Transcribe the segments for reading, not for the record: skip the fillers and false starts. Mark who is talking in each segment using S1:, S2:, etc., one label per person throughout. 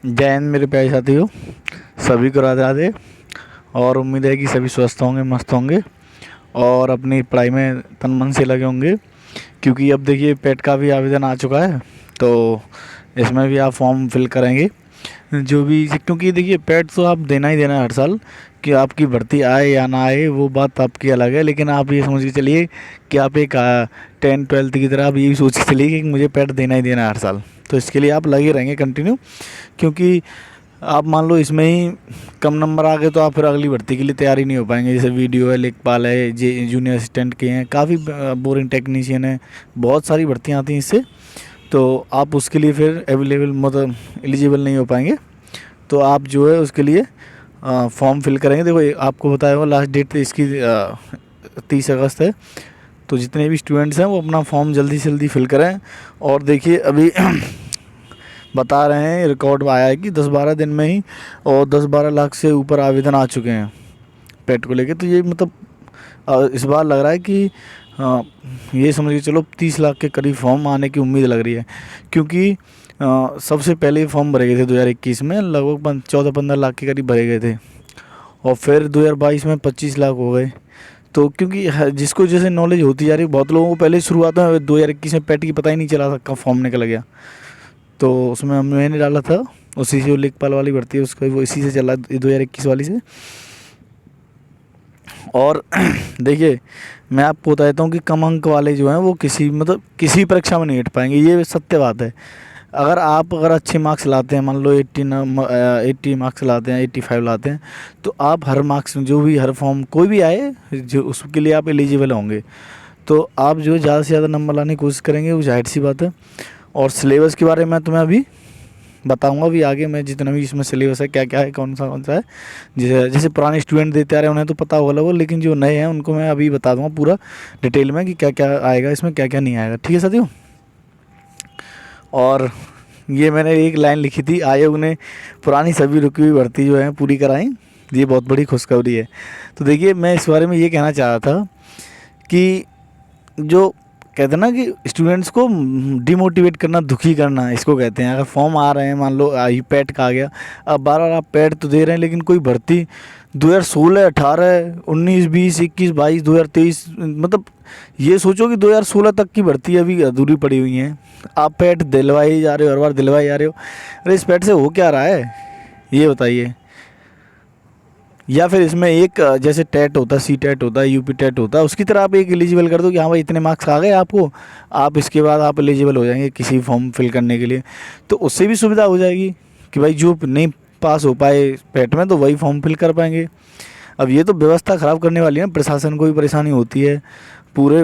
S1: जय हिंद मेरे प्यारे साथियों, सभी को राधे राधे। और उम्मीद है कि सभी स्वस्थ होंगे, मस्त होंगे और अपनी पढ़ाई में तन मन से लगे होंगे। क्योंकि अब देखिए पेट का भी आवेदन आ चुका है, तो इसमें भी आप फॉर्म फिल करेंगे जो भी। क्योंकि देखिए पेट तो आप देना ही देना है हर साल, कि आपकी भर्ती आए या ना आए वो बात आपकी अलग है। लेकिन आप ये समझ के चलिए कि आप एक 10-12 की तरह आप ये भी सोच के चलिए कि मुझे पेट देना ही देना है हर साल। तो इसके लिए आप लगे रहेंगे कंटिन्यू। क्योंकि आप मान लो इसमें ही कम नंबर आ गए तो आप फिर अगली भर्ती के लिए तैयारी नहीं हो पाएंगे। जैसे वीडियो है, लेखपाल है, जूनियर असिस्टेंट के हैं, काफ़ी बोरिंग टेक्नीशियन है, बहुत सारी भर्तियाँ आती हैं इससे। तो आप उसके लिए फिर अवेलेबल मतलब एलिजिबल नहीं हो पाएंगे। तो आप जो है उसके लिए फॉर्म फिल करेंगे। देखो आपको बताया हुआ लास्ट डेट इसकी 30 अगस्त है। तो जितने भी स्टूडेंट्स हैं वो अपना फॉर्म जल्दी से जल्दी फिल करें। और देखिए अभी बता रहे हैं, रिकॉर्ड में आया है कि 10-12 दिन में ही और 10-12 लाख से ऊपर आवेदन आ चुके हैं पेट को लेके। तो ये मतलब इस बार लग रहा है कि ये समझ के चलो 30 लाख के करीब फॉर्म आने की उम्मीद लग रही है। क्योंकि सबसे पहले फॉर्म भरे गए थे 2021 में, लगभग 14-15 लाख के करीब भरे गए थे। और फिर 2022 में 25 लाख हो गए। तो क्योंकि जिसको जैसे नॉलेज होती जा रही है, बहुत लोगों को पहले शुरुआत में 2021 में पेट की पता ही नहीं चला था कब फॉर्म निकल गया। तो उसमें मैंने डाला था उसी से, जो लेखपाल वाली भर्ती है उसका, वो इसी से चला 2021 वाली से। और देखिए मैं आपको बता देता हूँ कि कम अंक वाले जो हैं वो किसी परीक्षा में नहीं हट पाएंगे, ये सत्य बात है। अगर अच्छे मार्क्स लाते हैं, मान लो 80 मार्क्स लाते हैं, 85 लाते हैं, तो आप हर मार्क्स जो भी हर फॉर्म कोई भी आए जो उसके लिए आप एलिजिबल होंगे। तो आप जो ज़्यादा से ज़्यादा नंबर लाने की कोशिश करेंगे, वो जाहिर सी बात है। और सिलेबस के बारे में तुम्हें अभी बताऊंगा भी आगे, मैं जितना भी इसमें सिलेबस है क्या क्या है, कौन सा है। जैसे पुराने स्टूडेंट देते आ रहे हैं उन्हें तो पता होगा वो, लेकिन जो नए हैं उनको मैं अभी बता दूंगा पूरा डिटेल में कि क्या क्या आएगा इसमें, क्या क्या नहीं आएगा। ठीक है साथियों। और ये मैंने एक लाइन लिखी थी, आयोग ने पुरानी सभी रुकी हुई भर्ती जो है पूरी कराई, ये बहुत बड़ी खुशखबरी है। तो देखिए मैं इस बारे में ये कहना चाह रहा था कि जो कहते हैं ना कि स्टूडेंट्स को डिमोटिवेट करना, दुखी करना, इसको कहते हैं। अगर फॉर्म आ रहे हैं, मान लो पेट का आ गया, अब बार आप पेट तो दे रहे हैं लेकिन कोई भर्ती 2016, 18, 19, 20, 21, 22, 2023, मतलब ये सोचो कि 2016 तक की भर्ती अभी अधूरी पड़ी हुई है। आप पेट दिलवाए ही जा रहे हो, हर बार दिलवाए जा रहे हो। अरे इस पेट से हो क्या रहा है, ये बताइए। या फिर इसमें एक जैसे टेट होता है, सी टेट होता है, यूपी टेट होता है, उसकी तरह आप एक एलिजिबल कर दो कि हाँ भाई इतने मार्क्स आ गए आपको, आप इसके बाद आप एलिजिबल हो जाएंगे किसी फॉर्म फिल करने के लिए। तो उससे भी सुविधा हो जाएगी कि भाई जो नहीं पास हो पाए पेट में तो वही फॉर्म फिल कर पाएंगे। अब ये तो व्यवस्था ख़राब करने वाली है, प्रशासन को भी परेशानी होती है पूरे।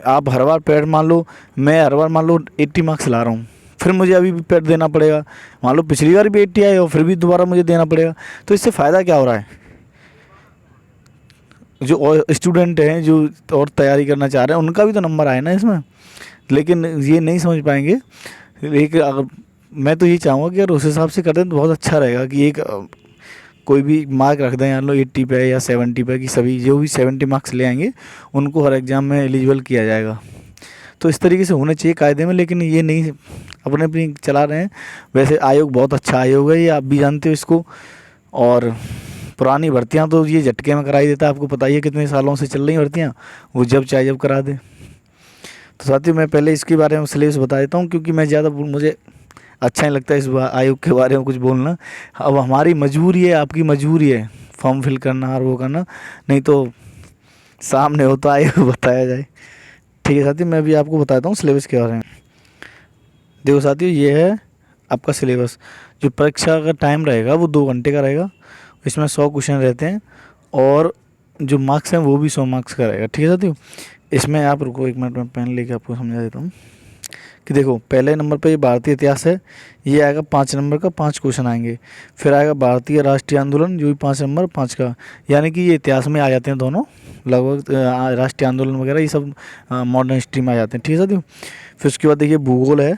S1: आप हर बार पेट, मान लो मैं हर बार मान लो 80 मार्क्स ला रहा हूँ, फिर मुझे अभी भी पेट देना पड़ेगा। मान लो पिछली बार भी 80 आए और फिर भी दोबारा मुझे देना पड़ेगा। तो इससे फ़ायदा क्या हो रहा है? जो और स्टूडेंट हैं जो और तैयारी करना चाह रहे हैं उनका भी तो नंबर आए ना इसमें, लेकिन ये नहीं समझ पाएंगे। एक अगर मैं तो ये चाहूँगा कि अगर उस हिसाब से कर दें तो बहुत अच्छा रहेगा कि एक कोई भी मार्क रख दें, मान लो 80 पे या 70 पे, कि सभी जो भी 70 मार्क्स ले आएंगे उनको हर एग्ज़ाम में एलिजिबल किया जाएगा। तो इस तरीके से होना चाहिए कायदे में, लेकिन ये नहीं, अपने अपनी चला रहे हैं। वैसे आयोग बहुत अच्छा आयोग है, ये आप भी जानते हो इसको। और पुरानी भर्तियां तो ये झटके में कराई देता है, आपको पता ही है कितने सालों से चल रही भर्तियां, वो जब चाहे जब करा दे। तो साथियों मैं पहले इसके बारे में सिलेबस बता देता हूँ, क्योंकि मैं ज़्यादा मुझे अच्छा नहीं लगता इस आयोग के बारे में कुछ बोलना। अब हमारी मजबूरी है, आपकी मजबूरी है फॉर्म फिल करना और वो करना, नहीं तो सामने होता आयोग बताया जाए। ठीक है साथियों, मैं भी आपको बताता हूँ सिलेबस के बारे में। देखो साथियों, ये है आपका सिलेबस। जो परीक्षा का टाइम रहेगा वो 2 घंटे का रहेगा। इसमें 100 क्वेश्चन रहते हैं और जो मार्क्स हैं वो भी 100 मार्क्स का रहेगा। ठीक है साथियों। इसमें आप रुको 1 मिनट में पेन लेके आपको समझा देता हूँ कि देखो पहले नंबर पे ये भारतीय इतिहास है, ये आएगा 5 नंबर का, 5 क्वेश्चन आएंगे। फिर आएगा भारतीय राष्ट्रीय आंदोलन, जो भी 5 नंबर 5 का, यानी कि ये इतिहास में आ जाते हैं दोनों लगभग। राष्ट्रीय आंदोलन वगैरह ये सब मॉडर्न हिस्ट्री में आ जाते हैं। ठीक है साथियों। फिर उसके बाद देखिए भूगोल है,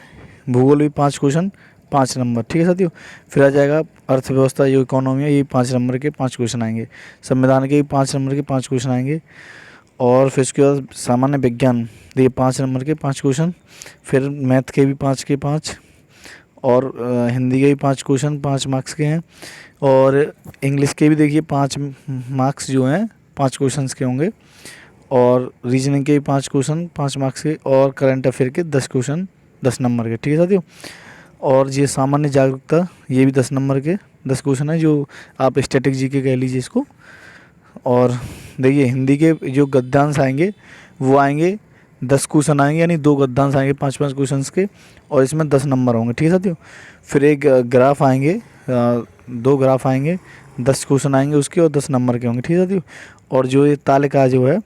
S1: भूगोल भी 5 क्वेश्चन 5 नंबर। ठीक है साथियों। फिर आ जाएगा अर्थव्यवस्था, जो इकोनॉमी है, ये 5 नंबर के 5 क्वेश्चन आएंगे। संविधान के 5 नंबर के 5 क्वेश्चन आएंगे। और फिर उसके बाद सामान्य विज्ञान, देखिए 5 नंबर के 5 क्वेश्चन। फिर मैथ के भी 5 के 5। और हिंदी के भी 5 क्वेश्चन 5 मार्क्स के हैं, और इंग्लिश के भी देखिए 5 मार्क्स जो हैं 5 क्वेश्चंस के होंगे, और रीजनिंग के भी 5 क्वेश्चन 5 मार्क्स के, और करंट अफेयर के 10 क्वेश्चन 10 नंबर के। ठीक है साथियों। और ये सामान्य जागरूकता, ये भी 10 नंबर के 10 क्वेश्चन है, जो आप स्टैटिक जीके कह लीजिए इसको। और देखिए हिंदी के जो गद्यांश आएंगे वो आएंगे 10 क्वेश्चन आएंगे, यानी 2 गद्यांश आएंगे 5-5 क्वेश्चन के, और इसमें 10 नंबर होंगे। ठीक है साथियों। फिर एक ग्राफ आएंगे, 2 ग्राफ आएंगे, 10 क्वेश्चन आएंगे उसके, और 10 नंबर के होंगे। ठीक है साथियों। और जो ये तालिका जो है,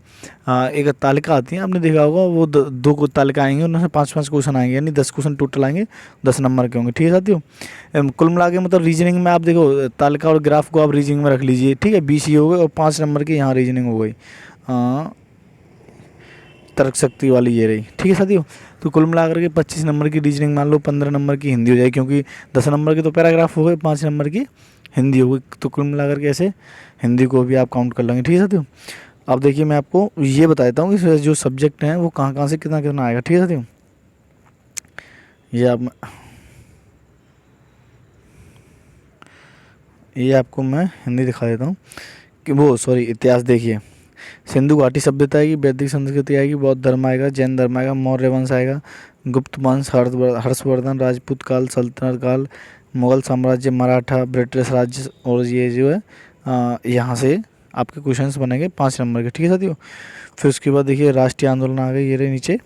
S1: एक तालिका आती है, आपने देखा होगा, वो 2 को तालिका आएंगे, उनमें से 5-5 क्वेश्चन आएंगे, यानी 10 क्वेश्चन टोटल आएंगे, 10 नंबर के होंगे। ठीक है साथियों। कुल मिला के मतलब रीजनिंग में आप देखो, तालिका और ग्राफ को आप रीजनिंग में रख लीजिए। ठीक है, 20 ही हो गए, और 5 नंबर की यहाँ रीजनिंग हो गई, तर्क शक्ति वाली ये रही। ठीक है साथियों। तो कुल मिलाकर के 25 नंबर की रीजनिंग मान लो, 15 नंबर की हिंदी हो जाएगी, क्योंकि 10 नंबर के तो पैराग्राफ हो गए, 5 नंबर की हिंदी हो गई। तो कुल मिलाकर के ऐसे हिंदी को भी आप काउंट कर लेंगे। ठीक है साथियों। अब देखिए मैं आपको ये बता देता हूँ कि जो सब्जेक्ट हैं वो कहाँ कहाँ से कितना कितना आएगा। ठीक है साथियों। ये आपको मैं हिंदी दिखा देता हूँ कि वो सॉरी इतिहास देखिए, सिंधु घाटी सभ्यता आएगी, वैदिक संस्कृति आएगी, बौद्ध धर्म आएगा, जैन धर्म आएगा, मौर्य वंश आएगा, गुप्त वंश, हर्षवर्धन, राजपूत काल, सल्तनत काल, मुगल साम्राज्य, मराठा, ब्रिटिश राज्य, और ये जो है यहाँ से आपके क्वेश्चंस बनेंगे 5 नंबर के। ठीक है साथियों। फिर उसके बाद देखिए राष्ट्रीय आंदोलन आ गए, ये रहे नीचे,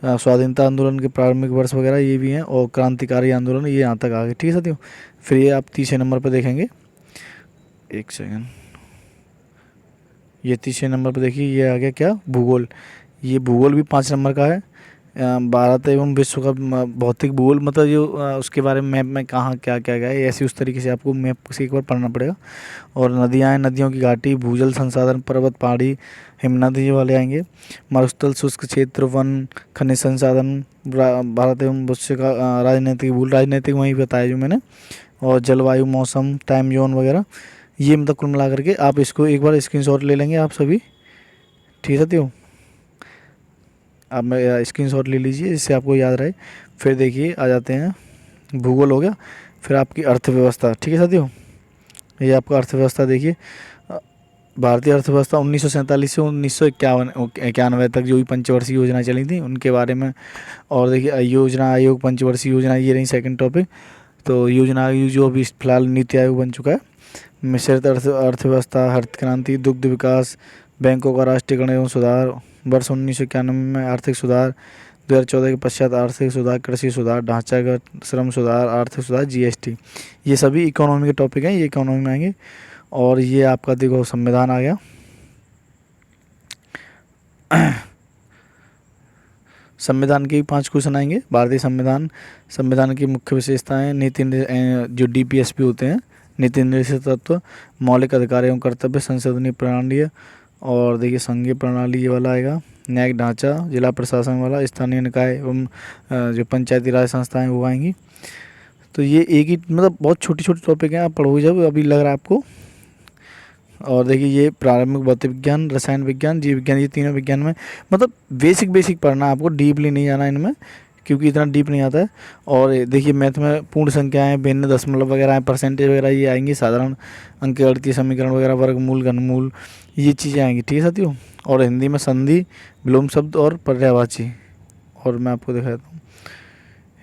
S1: स्वाधीनता आंदोलन के प्रारंभिक वर्ष वगैरह ये भी हैं, और क्रांतिकारी आंदोलन ये यहाँ तक आ गए। ठीक है साथियों। फिर ये आप तीसरे नंबर पर देखेंगे, एक सेकेंड, ये तीसरे नंबर पर देखिए, ये आ गया क्या, भूगोल। ये भूगोल भी 5 नंबर का है। भारत एवं विश्व का भौतिक भूगोल, मतलब जो उसके बारे में मैप में कहाँ क्या क्या गया है, ऐसे उस तरीके से आपको मैप से एक बार पढ़ना पड़ेगा। और नदियाँ हैं, नदियों की घाटी, भूजल संसाधन, पर्वत, पहाड़ी, हिमनदी वाले आएंगे, मरुस्थल, शुष्क क्षेत्र, वन, खनिज संसाधन, भारत एवं विश्व का राजनीतिक भूगोल, राजनीतिक वहीं बताया जो मैंने, और जलवायु, मौसम, टाइम जोन वगैरह, ये मतलब कुल मिला करके आप इसको एक बार स्क्रीनशॉट ले लेंगे आप सभी। ठीक है साथियों। आप मैं स्क्रीनशॉट ले लीजिए जिससे आपको याद रहे। फिर देखिए आ जाते हैं, भूगोल हो गया, फिर आपकी अर्थव्यवस्था। ठीक है साथियों। ये आपका अर्थव्यवस्था देखिए, भारतीय अर्थव्यवस्था 1947 से 1991 तक जो भी पंचवर्षीय योजना चली थी उनके बारे में। और देखिए योजना आयोग, पंचवर्षीय योजना, ये रही सेकंड टॉपिक। तो योजना आयोग जो अभी फिलहाल नीति आयोग बन चुका है। मिश्रित अर्थव्यवस्था, हरित क्रांति, दुग्ध विकास, बैंकों का राष्ट्रीयकरण एवं सुधार, वर्ष 1991 में आर्थिक सुधार, 2014 के पश्चात आर्थिक सुधार, कृषि सुधार, ढांचागत श्रम सुधार, आर्थिक सुधार, जीएसटी, ये सभी इकोनॉमी के टॉपिक हैं, ये इकोनॉमी में आएंगे। और ये आपका देखो संविधान आ गया। संविधान के भी 5 क्वेश्चन आएंगे। भारतीय संविधान, संविधान की मुख्य विशेषताएं, नीति जो डीपीएसपी होते हैं, नीति निर्देशित तत्व, मौलिक अधिकार एवं कर्तव्य, संसदीय प्रणाली, और देखिए संघीय प्रणाली ये वाला आएगा, न्यायिक ढांचा, जिला प्रशासन वाला, स्थानीय निकाय एवं जो पंचायती राज संस्थाएं वो आएंगी। तो ये एक ही मतलब बहुत छोटी छोटी टॉपिक हैं, आप पढ़ोगे जब अभी लग रहा है आपको। और देखिए ये प्रारंभिक भौतिक विज्ञान, रसायन विज्ञान, जीव विज्ञान, ये तीनों विज्ञान में मतलब बेसिक बेसिक पढ़ना, आपको डीपली नहीं जाना इनमें, क्योंकि इतना डीप नहीं आता है। और देखिए मैथ में पूर्ण संख्याएं, भिन्न, दशमलव वगैरह हैं, परसेंटेज वगैरह ये आएंगी, साधारण अंक, गणितीय समीकरण वगैरह, वर्गमूल, घनमूल, ये चीज़ें आएंगी। ठीक है साथियों। और हिंदी में संधि, विलोम शब्द और पर्यायवाची। और मैं आपको दिखाता हूँ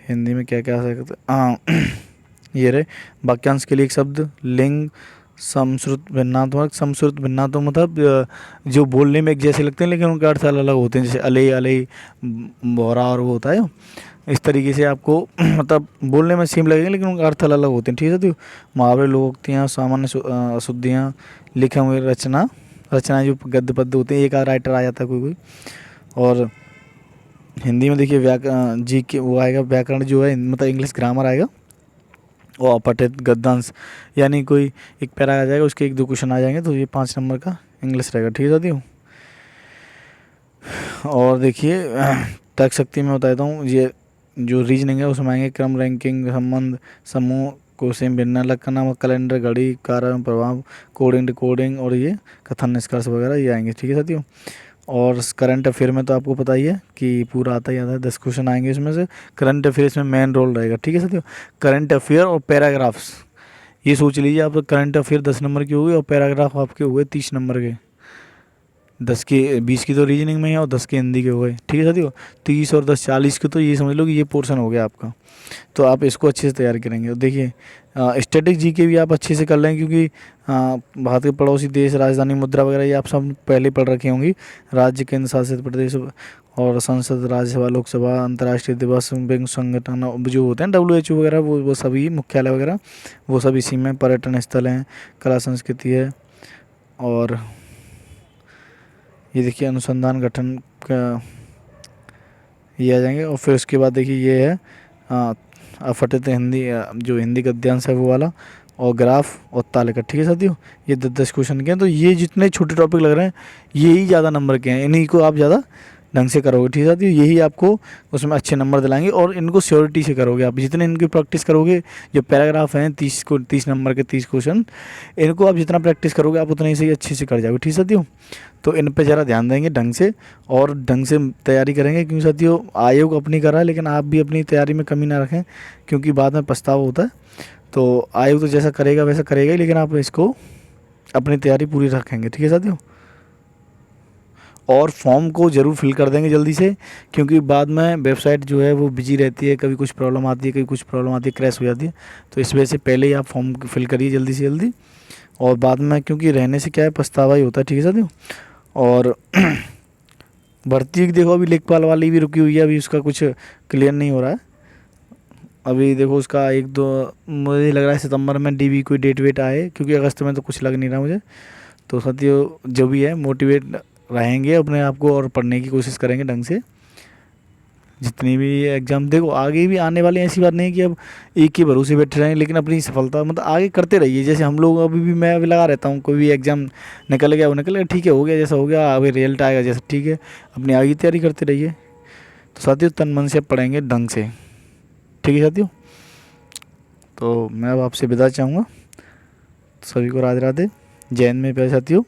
S1: हिंदी में क्या क्या आ सकता है। हाँ ये रहे, वाक्यांश के लिए एक शब्द, लिंग, समश्रुत भिन्नात्मक, समश्रुत भिन्नात्मक मतलब जो बोलने में एक जैसे लगते हैं लेकिन उनके अर्थ अलग अलग होते हैं, जैसे अले अले बोरा और वो होता है, इस तरीके से आपको मतलब बोलने में सेम लगेंगे लेकिन उनका अर्थ अलग अलग होते हैं। ठीक है तो मुहावरे, लोकोक्तियाँ, सामान्य अशुद्धियाँ, लिखे हुए रचनाएं जो गद्य पद्य होते हैं, एक आध राइटर आ जाता है कोई कोई। और हिंदी में देखिए जी के वो आएगा, व्याकरण जो है मतलब इंग्लिश ग्रामर आएगा, और अपठित गद्यांश, यानी कोई एक पैरा आ जाएगा उसके 1-2 क्वेश्चन आ जाएंगे, तो ये 5 नंबर का इंग्लिश रहेगा। ठीक है साथियों। और देखिए तर्क शक्ति में बता देता हूँ, ये जो रीजनिंग है उसमें आएंगे क्रम, रैंकिंग, संबंध, समूह, कोसेम, भिन्न, लक्षण, कैलेंडर, घड़ी, कारण, प्रभाव, कोडिंग, डिकोडिंग, और ये कथन, निष्कर्ष वगैरह ये आएंगे। ठीक है साथियों। और करंट अफेयर में तो आपको पता ही है कि पूरा आता ही आता है, 10 क्वेश्चन आएंगे इसमें से। करंट अफेयर इसमें मेन रोल रहेगा, ठीक है साथियों। करंट अफेयर और पैराग्राफ्स, ये सोच लीजिए आप, करंट अफेयर 10 नंबर के हुए और पैराग्राफ आपके हुए 30 नंबर के। 20 की तो रीजनिंग में है और 10 के हिंदी के हो गए, ठीक है साथियों। 30 और 10 40 के, तो ये समझ लो कि ये पोर्शन हो गया आपका। तो आप इसको अच्छे से तैयार करेंगे। और देखिए स्टैटिक जीके भी आप अच्छे से कर लें, क्योंकि भारत के पड़ोसी देश, राजधानी, मुद्रा वगैरह ये आप सब पहले पढ़ रखी होंगी। राज्य, केंद्र शासित प्रदेश और संसद, राज्यसभा, लोकसभा, अंतर्राष्ट्रीय दिवस, बैंक संगठन जो होते हैं WHO वगैरह, वो सभी मुख्यालय वगैरह वो सब इसी में। पर्यटन स्थल हैं, कला संस्कृति है, और ये देखिए अनुसंधान गठन का ये आ जाएंगे। और फिर उसके बाद देखिए ये है अपठित हिंदी, जो हिंदी गद्यांश है वो वाला, और ग्राफ और तालिका, ठीक है साथियों। ये 10 क्वेश्चन के हैं। तो ये जितने छोटे टॉपिक लग रहे हैं यही ज़्यादा नंबर के हैं, इन्हीं को आप ज़्यादा ढंग से करोगे, ठीक है साथियों। यही आपको उसमें अच्छे नंबर दिलाएंगे, और इनको श्योरिटी से करोगे आप। जितने इनकी प्रैक्टिस करोगे, जो पैराग्राफ हैं 30 नंबर के 30 क्वेश्चन, इनको आप जितना प्रैक्टिस करोगे आप उतना ही सही अच्छे से कर जाओगे, ठीक है साथियों। तो इन पे ज़रा ध्यान देंगे ढंग से, और ढंग से तैयारी करेंगे, क्योंकि साथियों आयोग अपनी कर रहा है, लेकिन आप भी अपनी तैयारी में कमी ना रखें, क्योंकि बाद में पछतावा होता है। तो आयोग तो जैसा करेगा वैसा करेगा ही, लेकिन आप इसको अपनी तैयारी पूरी रखेंगे, ठीक है साथियों। और फॉर्म को ज़रूर फिल कर देंगे जल्दी से, क्योंकि बाद में वेबसाइट जो है वो बिजी रहती है, कभी कुछ प्रॉब्लम आती है, कभी कुछ प्रॉब्लम आती है, क्रैश हो जाती है। तो इस वजह से पहले ही आप फॉर्म फिल करिए जल्दी से जल्दी, और बाद में क्योंकि रहने से क्या है, पछतावा ही होता है, ठीक है साथियों। और भर्ती की देखो, अभी लेखपाल वाली भी रुकी हुई है, अभी उसका कुछ क्लियर नहीं हो रहा है। अभी देखो उसका 1-2, मुझे लग रहा है सितंबर में DB कोई डेट वेट आए, क्योंकि अगस्त में तो कुछ लग नहीं रहा मुझे। तो साथियों जो भी है मोटिवेट रहेंगे अपने आप को, और पढ़ने की कोशिश करेंगे ढंग से। जितनी भी एग्ज़ाम देखो आगे भी आने वाले हैं, ऐसी बात नहीं है कि अब एक ही भरोसे बैठे रहें, लेकिन अपनी सफलता मतलब आगे करते रहिए। जैसे हम लोग अभी भी, मैं अभी लगा रहता हूँ, कोई भी एग्ज़ाम निकल गया वो निकल गया, ठीक है, हो गया जैसा हो गया, अभी रिजल्ट आएगा जैसा, ठीक है, अपनी आगे की तैयारी करते रहिए। तो साथियों तन मन से पढ़ेंगे ढंग से, ठीक है साथियों। तो मैं अब आपसे विदा चाहूँगा। सभी को राधे राधे, जय हिंद में प्यारे साथियों।